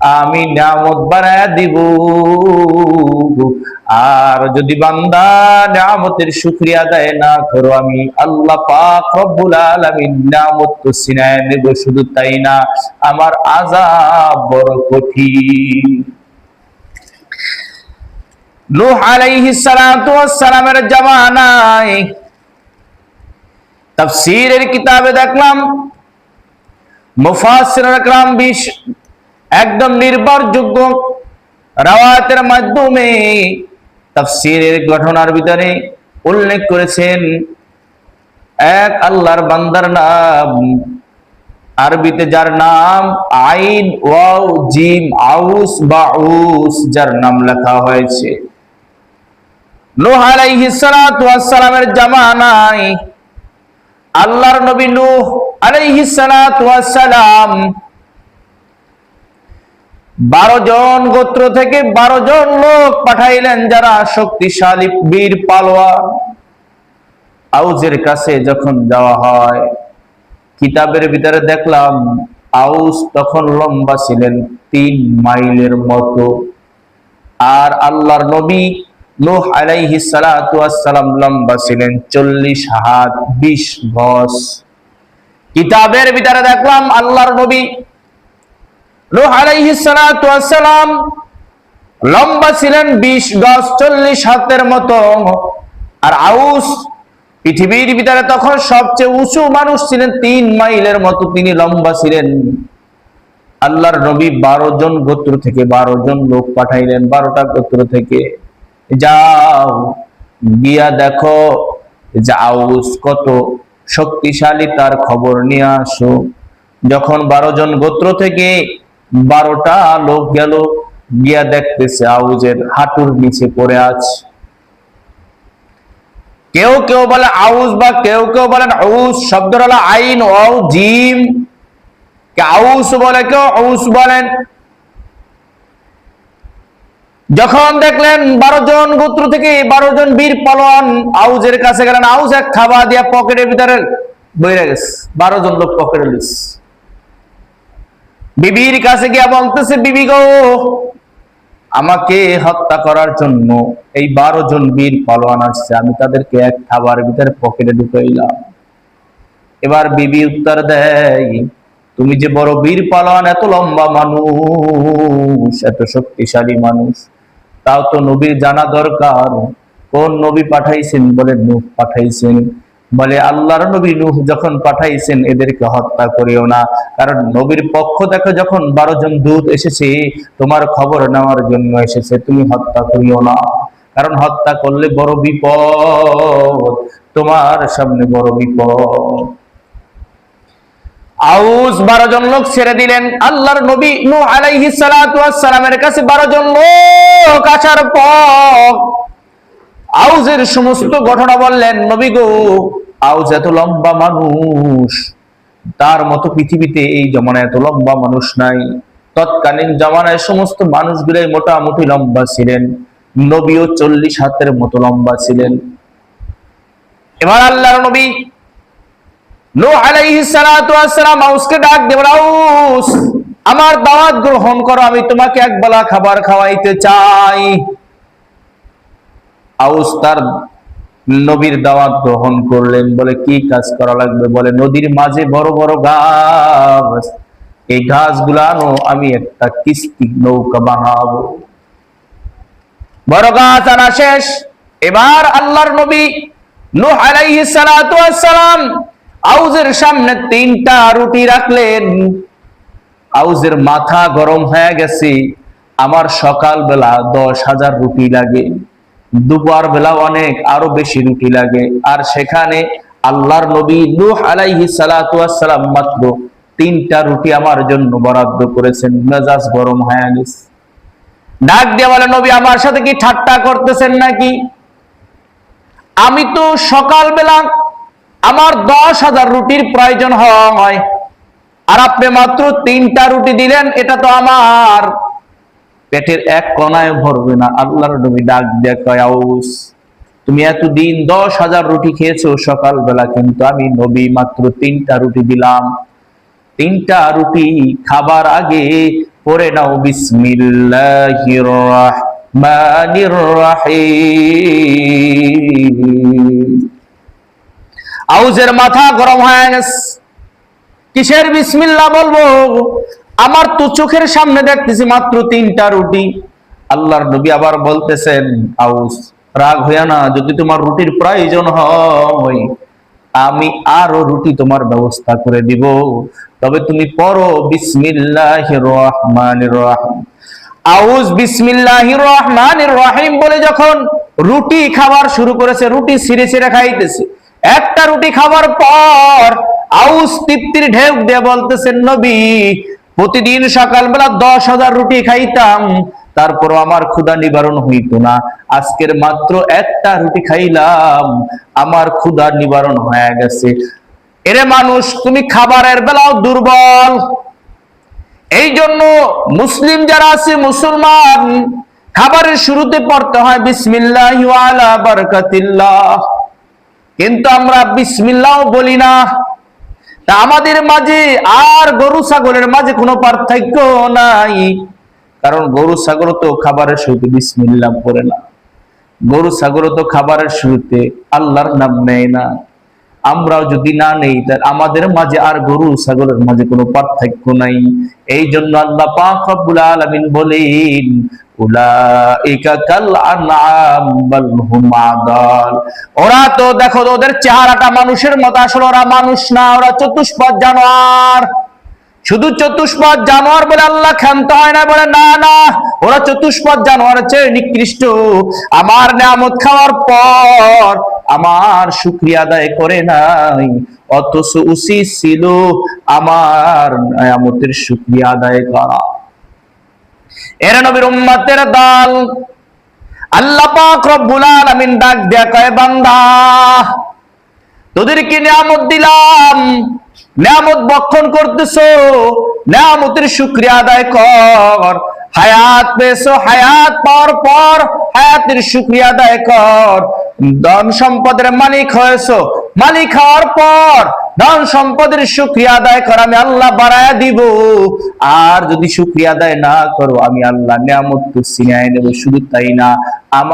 আমি নিয়ামত বাড়ায়া দিব। আর যদি বান্দা নিয়ামতের শুকরিয়া আদায় না করো, আমি আল্লাহ পাক রব্বুল আলামিন নিয়ামত তো ছিনায় নেব। শুধু তাই না, আমার আযাব বড় কঠিন। নূহ আলাইহিস সালাতু ওয়াস সালামের জামানায় তাফসীরের কিতাবে দেখলাম মুফাসসিরুল কিরাম একদম নির্ভরযোগ্য রাওয়ায়াতের মাধ্যমে তাফসীরের ঘটনার ভিতরে উল্লেখ করেছেন, এক আল্লাহর বান্দার নাম, আরবিতে যার নাম আইন ওয়াও জিম আউস বা উস, যার নাম লেখা হয়েছে। নূহ আলাইহিস সালাতু ওয়াস সালামের জামানায় আল্লাহর নবী নূহ আলাইহিস সালাতু ওয়াস সালাম 12 জন গোত্র থেকে 12 জন লোক পাঠাইলেন, যারা শক্তিশালী বীর পালোয়ান। আউজের কাছে যখন যাওয়া হয়, কিতাবের ভিতরে দেখলাম আউস তখন লম্বা ছিলেন 3 মাইলের মতো, আর আল্লাহর নবী নূহ আলাইহিস সালাতু ওয়াস সালাম লম্বা ছিলেন 40 হাত 20 গজ। কিতাবের ভিতরে দেখলাম আল্লাহর নবী নূহ আলাইহিস সালাতু ওয়াস সালাম লম্বা ছিলেন 20 গজ 40 হাতের মতো, আর আউস পৃথিবীর ভিতরে তখন সবচেয়ে উঁচু মানুষ ছিলেন, 3 মাইলের মতো তিনি লম্বা ছিলেন। আল্লাহর নবী 12 জন গোত্র থেকে 12 জন লোক পাঠাইলেন, 12টা গোত্র থেকে, যাও গিয়া দেখো যে আউস কত শক্তিশালী, তার খবর নিয়ে আসো। যখন 12 জন গোত্র থেকে 12টা লোক গেল, গিয়া দেখতেছে আউজের হাঁটুর নিচে পড়ে আছে। কেউ কেউ বলে আউস, বা কেউ কেউ বলেন আউস, শব্দটা হলো আইন ওয়াও জিম, কে আউস বলে, কেউ আউস বলেন। যখন দেখলেন 12 জন গোত্র থেকে 12 জন বীর পালোয়ান আউজের কাছে গেলেন, আউজ এক খাবার দিয়া পকেটের ভিতরে বইরা গেছে, 12 জন লোক পকেটে লিস। বিবির কাছে গিয়া বলতেছে, বিবি গো, আমাকে হত্যা করার জন্য এই 12 জন বীর পালোয়ান আসছে, আমি তাদেরকে এক খাবার ভিতরে পকেটে ঢুকাইলাম। এবার বিবি উত্তর দেয়, তুমি যে বড় বীর পালোয়ান, এত লম্বা মানুষ, এত শক্তিশালী মানুষ, তাও তো নবীর জানা দরকার। কোন নবী পাঠাইছেন? বলে নূহ পাঠাইছেন। বলে আল্লাহর নবী নূহ যখন পাঠাইছেন, এদেরকে হত্যা করিও না, কারণ নবীর পক্ষ দেখো যখন 12 জন দূত এসেছে, তোমার খবর নেওয়ার জন্য এসেছে, তুমি হত্যা করিও না, কারণ হত্যা করলে বড় বিপদ, তোমার সামনে বড় বিপদ। আউস 12 জন লোক ছেড়ে দিলেন। আল্লাহর নবী নূহ আলাইহিস সালাতু ওয়াস সালামের কাছে 12 জন লোক আসার পর আউজের সমস্ত ঘটনা বললেন, নবী গো, আউজ এত লম্বা মানুষ, তার মতো পৃথিবীতে এই জমানায় এত লম্বা মানুষ নাই। তৎকালীন জামানায় সমস্ত মানুষগুলাই মোটামুটি লম্বা ছিলেন, নবীও 40 হাতের মতো লম্বা ছিলেন। এবার আল্লাহর নবী নূহ আলাইহিস সালাতু ওয়াস সালাম আউসকে ডাক দিয়ে বলে, আউস, আমার দাওয়াত গ্রহণ করো, আমি তোমাকে একবেলা খাবার খাওয়াইতে চাই। আউস তার নবীর দাওয়াত গ্রহণ করলেন। বলে কি কাজ করা লাগবে? বলে নদীর মাঝে বড় বড় গাছ, এই গাছগুলো আনো, আমি একটা কিস্তি নৌকা বানাবো। বড় গাছ আনা শেষ। এবার আল্লাহর নবী নূহ আলাইহিস সালাতু ওয়াস সালাম আউজের সামনে 3টা রুটি রাখলেন। আউজের মাথা গরম হয়ে গেছে, আমার সকাল বেলা 10,000 রুটি লাগে, দুপুর বেলা অনেক আরো বেশি রুটি লাগে, আর সেখানে আল্লাহর নবী নূহ আলাইহিস সালাতু ওয়াস সালাম মাত্র 3টা রুটি আমার জন্য বরাদ্দ করেছেন। মেজাজ গরম হয়ে গেছে। ডাক দিয়ে বলে, নবী, আমার সাথে কি ঠাট্টা করতেছেন নাকি? আমি তো সকাল বেলা আমার 10,000 রুটির প্রয়োজন হয়, আর আপনি মাত্র 3টা রুটি দিলেন, এটা তো আমার পেটের এক কণায় ভরবে না। আল্লাহর নবী ডাক দিয়ে কয়, আউস, তুমি এতদিন 10,000 রুটি খেয়েছো সকাল বেলা, কিন্তু আমি নবী মাত্র 3টা রুটি দিলাম। 3টা রুটি খাবার আগে পড়ে নাও বিসমিল্লাহির রাহমানির রহিম। আউজের মাথা গরম হয়ে গেছে, কিসের বিসমিল্লাহ বলবো? আমার তো চোখের সামনে দেখতেছি মাত্র 3টা রুটি। আল্লাহর নবী আবার বলতেছেন, আউস রাগ হইয়া না, যদি তোমার রুটির প্রয়োজন হয় আমি আরো রুটি তোমার ব্যবস্থা করে দিব, তবে তুমি পড়ো বিসমিল্লাহির রহমানির রহিম। আউস বিসমিল্লাহির রহমানির রহিম বলে যখন রুটি খাবার শুরু করেছে, রুটি ছিঁড়ে ছিঁড়ে খাইতেছে। একটা রুটি খাবার পর আউস তৃপ্তির ঢেউ দিয়ে বলতেছেন, নবী প্রতিদিন সকালবেলা 10,000 রুটি খাইতাম, তারপর আমার ক্ষুধা নিবারণ হইতো না। আজকের মাত্র একটা রুটি খাইলাম, আমার ক্ষুধা নিবারণ হয়ে গেছে। এরে মানুষ, তুমি খাবারের বেলাও দুর্বল। এই জন্য মুসলিম যারা আছে, মুসলমান, খাবারের শুরুতে পড়তে হয় বিসমিল্লাহি ওয়া আলা বারাকাতিল্লাহ, কিন্তু আমরা বিসমিল্লাহও বলি না। তা আমাদের মাঝে আর গরু ছাগলের মাঝে কোনো পার্থক্য নাই, কারণ গরু ছাগল তো খাবারের শুরুতে বিসমিল্লাহ পড়ে না, গরু ছাগল তো খাবারের শুরুতে আল্লাহর নাম নেয় না। আমরাও যদি না নেই, তাহলে আমাদের মাঝে আর গরু ছাগলের মাঝে কোনো পার্থক্য নাই। এই জন্য আল্লাহ পাক রব্বুল আলামিন বলেন, উলাইকা কাল আনআম বাল হুম আদাল। ওরা তো দেখো, ওদের চেহারাটা মানুষের মতো, আসলে ওরা মানুষ না, ওরা চতুষ্পদ জানোয়ার। শুধু চতুষ্পদ জানোয়ার বলে আল্লাহ ক্ষান্ত হয় না, বলে না না, ওরা চতুষ্পদ জানোয়ারের চেয়ে নিকৃষ্ট। আমার নিয়ামত খাওয়ার পর আমার শুকরিয়া আদায় করে নাই, অথচ উচিত ছিল আমার নিয়ামতের শুকরিয়া আদায় করা। এরা নবীর উম্মতের দল। আল্লাহ পাক রব্বুল আলামিন ডাক দেয়া কয়, বান্দা তোদেরকে নিয়ামত দিলাম, নিয়ামত বক্ষণ করতেছো, নিয়ামতের শুকরিয়া আদায় কর। হায়াত পেয়েছো, হায়াত পাওয়ার পর হায়াতের শুকরিয়া আদায় কর। ধন সম্পদের মালিক হয়েছো, মালিক হওয়ার পর ধন সম্পদের শুকরিয়া আদায় কর, আমি আল্লাহ বাড়ায়া দিব। আর যদি শুকরিয়া আদায় না করো, আমি আল্লাহ নিয়ামত তো ছিনিয়ে নেব। শুধু তাই না, আমার